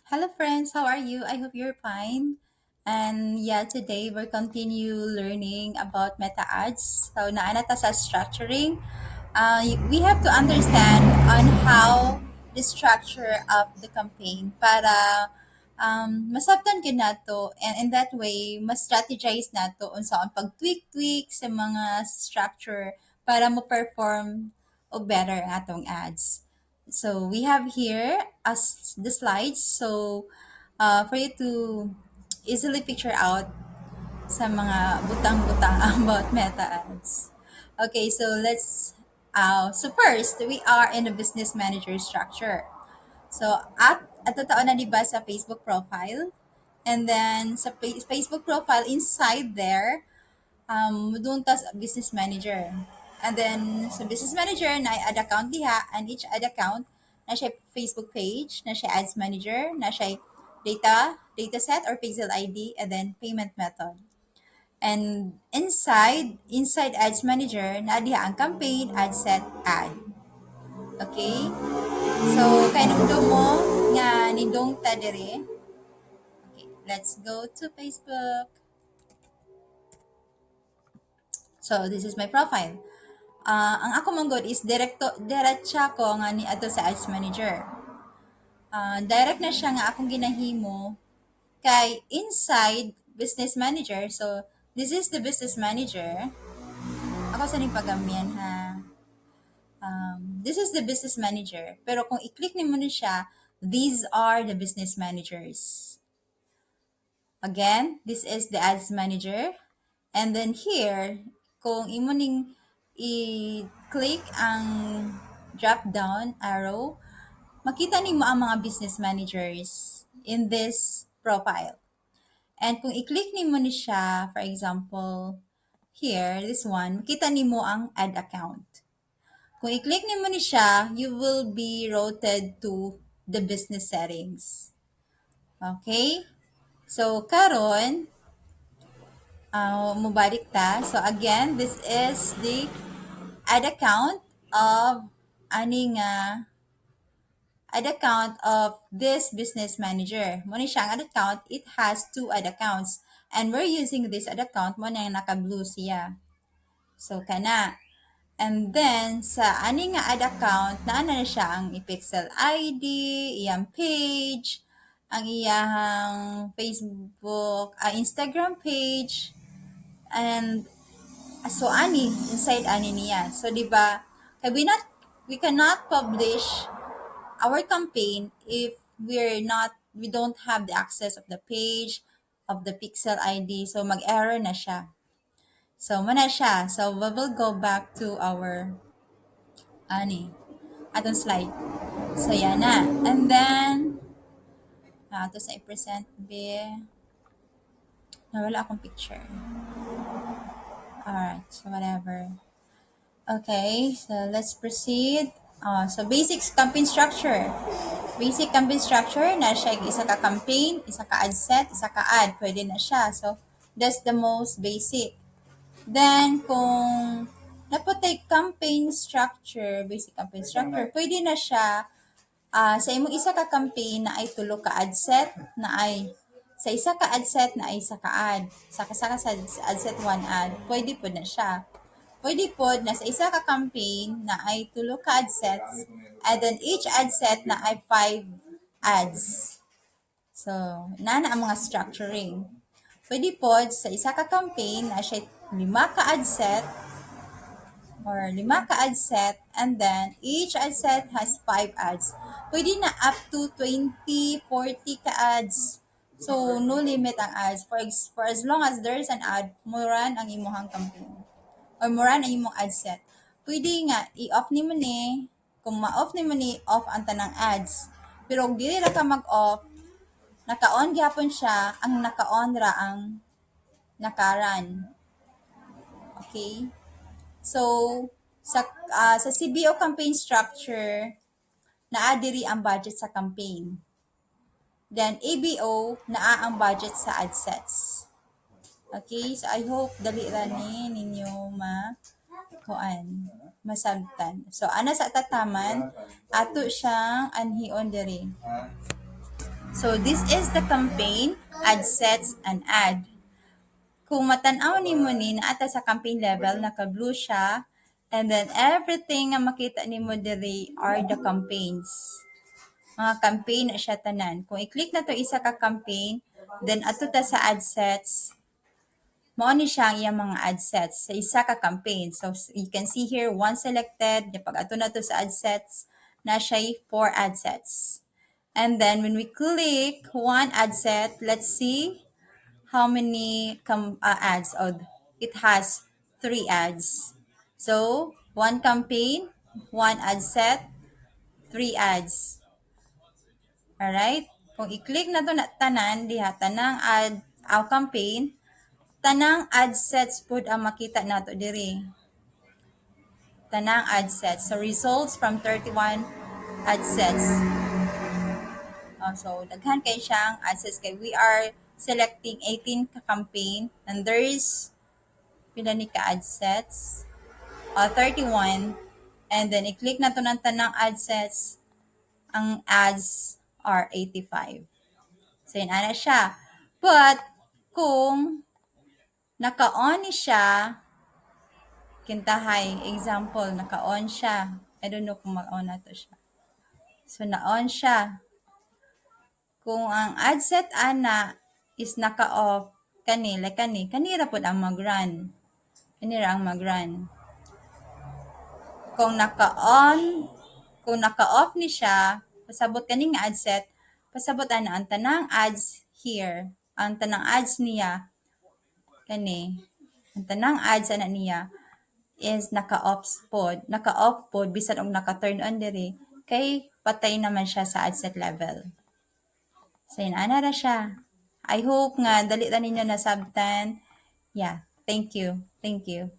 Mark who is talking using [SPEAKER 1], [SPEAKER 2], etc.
[SPEAKER 1] Hello friends, how are you? I hope you're fine. And yeah, today we're continue learning about meta ads. So naana ta sa structuring. We have to understand on how the structure of the campaign para masabtan gyud nato, and in that way mas strategize nato unsa ang pag-tweak-tweak sa mga structure para mo perform o better ang atong ads. So we have here as the slides. So for you to easily picture out sa mga butang-butang about meta ads. Okay, so so first, we are in the business manager structure. So at totoo na di ba sa Facebook profile? And then sa Facebook profile, inside there, doon tas business manager. And then sa business manager na ad account diha, and each ad account na siya Facebook page, na siya ads manager, na siya data set or pixel ID, and then payment method. And inside ads manager na diha ang campaign, ad set, ad. Okay? So kay nung mo nga nindong ta dire. Okay, let's go to Facebook. So this is my profile. Ang ako mong good is diretsa ko nga ni ato sa ads manager. Direct na siya nga akong ginahimo kay inside business manager. So this is the business manager. Ako sa ning pagamian ha. This is the business manager. Pero kung i-click nimo na siya, these are the business managers. Again, this is the ads manager. And then here, kung imo ning i-click ang drop down arrow, makita nimo ang mga business managers in this profile. And kung i-click nimo ni siya, for example, here, this one, makita nimo ang ad account. Kung i-click nimo ni siya, you will be routed to the business settings. Okay? So, karon, mubalik ta. So, again, this is the ad account of ani nga ad account of this business manager. Mo ni siya ang ad account, it has two ad accounts. And we're using this ad account mo na naka-blue siya. So, kana. And then, sa ani nga ad account, naana na siya ang i-pixel ID, iyang page, ang iyang Facebook, Instagram page, and so ani, inside ani niya. So, di ba, kaya we cannot publish our campaign if we don't have the access of the page, of the pixel ID. So, mag-error na siya. So, mana siya. So, we will go back to our atong slide. So, yan na. And then, ito sa i-present be, nawala akong picture. Alright, so whatever. Okay, so let's proceed. So, basic campaign structure. Basic campaign structure, na siya isa ka campaign, isa ka ad set, isa ka ad. Pwede na siya. So, that's the most basic. Then, kung naputay campaign structure, basic campaign structure, pwede na siya sa imong isa ka campaign na ay tulo ka ad set, na ay sa isa ka ad set na ay isa ka ad. Sa kasaka sa ad set one ad, pwede po na siya. Pwede po na sa isa ka campaign na ay tulo ka ad sets, and then each ad set na ay 5 ads. So, nana ang mga structuring. Pwede po sa isa ka campaign na siya 5 ka ad set, or 5 ka ad set, and then each ad set has 5 ads. Pwede na up to 20, 40 ka ads. So, no limit ang ads. For as long as there is an ad, mo run ang imuhang campaign. Or mo run ang imong ad set. Pwede nga, i-off ni mo ni, kung ma-off ni mo ni, off ang tanang ads. Pero kung dili ra ka mag-off, naka-on gyapon siya, ang naka-on ra ang naka-run. Okay? So, sa CBO campaign structure, naa diri ang budget sa campaign. Then, ABO, naa ang budget sa ad sets. Okay? So, I hope dali ra ni ninyo masabtan. So, ana sa tataman, ato siyang anhion diri. So this is the campaign, ad sets, and ad. Kung matanaw nimo ni naata sa campaign level, naka-blue siya, and then everything nga makita nimo diri are the campaigns. Mga campaign na siya tanan. Kung i-click na to isa ka campaign, then ato ta sa ad sets, mao ni siya ang iyang mga ad sets sa isa ka campaign. So you can see here one selected, pag ato na to sa ad sets, na siya 4 ad sets. And then when we click one ad set, let's see how many ads. Oh, it has 3 ads. So one campaign, one ad set, 3 ads. Alright? Kung i-click na to na tanan, diha, tanang ad, campaign, tanang ad sets pud ang makita nato diri. Tanang ad sets. So results from 31 ad sets. So daghan kay siyang ad sets kay we are selecting 18 ka campaign and there is pila ni ka ad sets. 31 and then i-click na to ng tanang ad sets. Ang ads are 85. So yun ana siya. But kung naka-on ni siya, kintahay, example, naka-on siya. I don't know kung mag-on na to siya. So, na-on siya. Kung ang ad set ana is naka-off, kanira po ang mag-run. Kanira ang mag-run. Kung naka-on, kung naka-off ni siya, pasabot kani nga ad set, pasabot ana ang tanang ads here, ang tanang ads niya, ang tanang ads ana niya, is naka-off pod bisan og naka-turn on diri kay patay naman siya sa ad set level. So yun ana ra siya. I hope nga dali ta ninyo nasabtan. Yeah, thank you. Thank you.